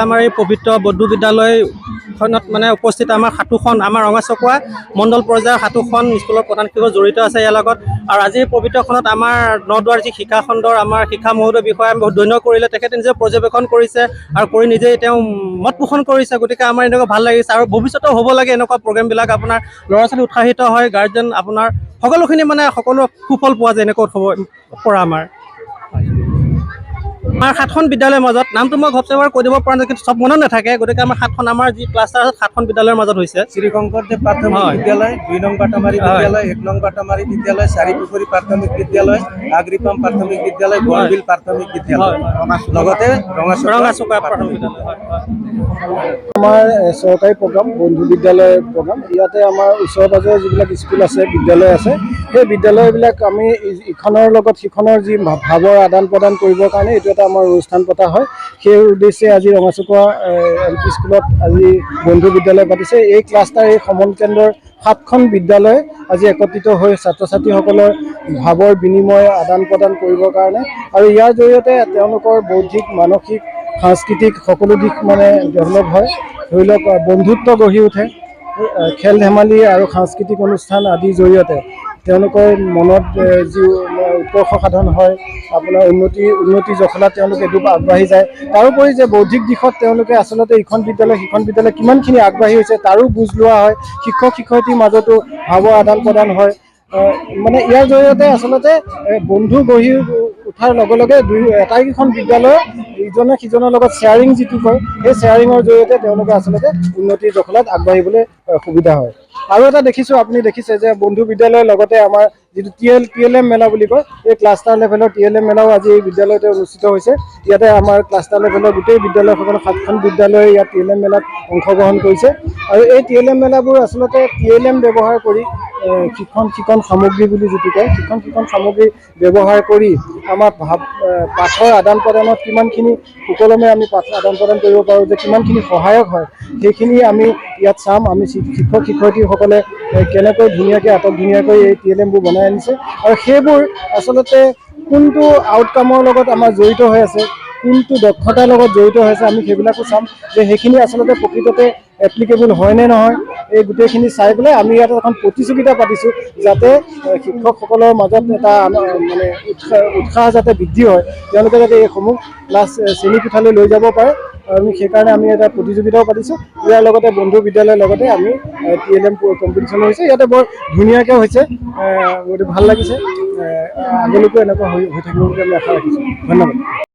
আমাৰ এই পবিত্ৰ বৌদ্ধ বিদ্যালয়খনত মানে উপস্থিত আমাৰ সাতোখন আমাৰ ৰঙাচকুৱা মণ্ডল পৰ্যায়ৰ সাতোখন স্কুলৰ প্ৰধান শিক্ষক জড়িত আছে ইয়াৰ লগত। আৰু আজিৰ পবিত্ৰখনত আমাৰ নদুৱাৰ যি শিক্ষা খণ্ডৰ আমাৰ শিক্ষা মহোদয় বিষয়ে বহুত ধন্য কৰিলে, তেখেতে নিজে পৰ্যবেক্ষণ কৰিছে আৰু কৰি নিজেই তেওঁ মত পোষণ কৰিছে। গতিকে আমাৰ এনেকুৱা ভাল লাগিছে আৰু ভৱিষ্যতেও হ'ব লাগে এনেকুৱা প্ৰগ্ৰেমবিলাক। আপোনাৰ ল'ৰা ছোৱালী উৎসাহিত হয়, গাৰ্জেন আপোনাৰ সকলোখিনি মানে সকলো সুফল পোৱা যায় এনেকুৱা উৎসৱৰ পৰা। আমাৰ 7খন বিদ্যালয়ৰ মাজত নামটো মই ঘপচে কৈ দিব পৰা নাই, কিন্তু চব মনত নাথাকে। গতিকে আমাৰ 7খন আমাৰ যি ক্লাষ্টাৰ আছে 7খন বিদ্যালয়ৰ মাজত হৈছে। শ্ৰী শংকৰদেৱ প্ৰাথমিক বিদ্যালয়, 2 নং বাটামাৰী বিদ্যালয়, 1 নং বাটামাৰী বিদ্যালয়, চাৰিপুখুৰী প্ৰাথমিক বিদ্যালয়, আগ্ৰিপাম প্ৰাথমিক বিদ্যালয়, বৰবিল প্ৰাথমিক বিদ্যালয়, লগতে ৰঙাচুকা প্ৰাথমিক বিদ্যালয়। আমাৰ চৰকাৰী প্ৰগ্ৰাম বন্ধু বিদ্যালয় প্ৰগ্ৰাম। ইয়াতে আমাৰ ওচৰে পাজৰে যিবিলাক স্কুল আছে, বিদ্যালয় আছে, সেই বিদ্যালয়বিলাক আমি ইখনৰ লগত সিখনৰ যি ভাৱৰ আদান প্ৰদান কৰিবৰ কাৰণে এইটো এটা আমাৰ অনুষ্ঠান পতা হয়। সেই উদ্দেশ্যে আজি ৰঙাচুকা LP স্কুলত আজি বন্ধু বিদ্যালয় পাতিছে। এই ক্লাষ্টাৰ এই সমন কেন্দ্ৰৰ 7খন বিদ্যালয় আজি একত্ৰিত হৈ ছাত্ৰ ছাত্ৰীসকলৰ ভাৱৰ বিনিময় আদান প্ৰদান কৰিবৰ কাৰণে, আৰু ইয়াৰ জৰিয়তে তেওঁলোকৰ বৌদ্ধিক মানসিক সাংস্কৃতিক সকলো দিশ মানে ডেভেলপ হয়। ধৰি লওক বন্ধুত্ব গঢ়ি উঠে, খেল ধেমালি আৰু সাংস্কৃতিক অনুষ্ঠান আদিৰ জৰিয়তে তেওঁলোকৰ মনত যি উৎকৰ্ষ সাধন হয়, আপোনাৰ উন্নতি জখলাত তেওঁলোকে এদোপ আগবাঢ়ি যায়। তাৰোপৰি যে বৌদ্ধিক দিশত তেওঁলোকে আচলতে ইখন বিদ্যালয় সিখন বিদ্যালয় কিমানখিনি আগবাঢ়ি হৈছে তাৰো বুজ লোৱা হয়। শিক্ষক শিক্ষয়িত্ৰীৰ মাজতো ভাৱৰ আদান প্ৰদান হয়। মানে ইয়াৰ জৰিয়তে আচলতে বন্ধু গঢ়ি উঠাৰ লগে লগে এটাইকেইখন বিদ্যালয়ৰ ইজনে সিজনৰ লগত শ্বেয়াৰিং যিটো কয়, সেই শ্বেয়াৰিঙৰ জৰিয়তে তেওঁলোকে আচলতে উন্নতিৰ জখলাত আগবাঢ়িবলৈ সুবিধা হয়। আৰু এটা দেখিছোঁ, আপুনি দেখিছে যে বন্ধু বিদ্যালয়ৰ লগতে আমাৰ যিটো TLM মেলা বুলি কয়, এই ক্লাষ্টাৰ লেভেলৰ TLM মেলাও আজি এই বিদ্যালয়তে অনুষ্ঠিত হৈছে। ইয়াতে আমাৰ ক্লাষ্টাৰ লেভেলৰ গোটেই বিদ্যালয়সকলৰ 7খন বিদ্যালয়ে ইয়াত TLM মেলাত অংশগ্ৰহণ কৰিছে। আৰু এই TLM মেলাবোৰ আচলতে TLM ব্যৱহাৰ কৰি শিক্ষণ সামগ্ৰী বুলি যিটো কয়, শিক্ষণ সামগ্ৰী ব্যৱহাৰ কৰি আমাৰ পাঠৰ আদান প্ৰদানত কিমানখিনি সুকলমে আমি পাঠ আদান প্ৰদান কৰিব পাৰোঁ, যে কিমানখিনি সহায়ক হয়, সেইখিনি আমি ইয়াত চাম। আমি শিক্ষক শিক্ষয়িত্ৰীসকলে কেনেকৈ ধুনীয়াকৈ ধুনীয়াকৈ এই TLMবোৰ বনাই আনিছে, আৰু সেইবোৰ আচলতে কোনটো আউটকামৰ লগত আমাৰ জড়িত হৈ আছে, কোনটো দক্ষতাৰ লগত জড়িত হৈ আছে, আমি সেইবিলাকো চাম যে সেইখিনি আচলতে প্ৰকৃততে এপ্লিকেবল হয় নে নহয়। এই গোটেইখিনি চাই পেলাই আমি ইয়াত এখন প্ৰতিযোগিতা পাতিছোঁ, যাতে শিক্ষকসকলৰ মাজত এটা মানে উৎসাহ যাতে বৃদ্ধি হয়, তেওঁলোকে যাতে এইসমূহ ক্লাছ শ্ৰেণীকোঠালৈ লৈ যাব পাৰে। আমি সেইকাৰণে আমি এটা প্ৰতিযোগিতাও পাতিছোঁ। ইয়াৰ লগতে বন্ধু বিদ্যালয়ৰ লগতে আমি TLM কম্পিটিশ্যন হৈছে, ইয়াতে বৰ ধুনীয়াকৈ হৈছে, গতিকে ভাল লাগিছে। আগলৈকো এনেকুৱা হৈ থাকিব বুলি আমি আশা ৰাখিছোঁ। ধন্যবাদ।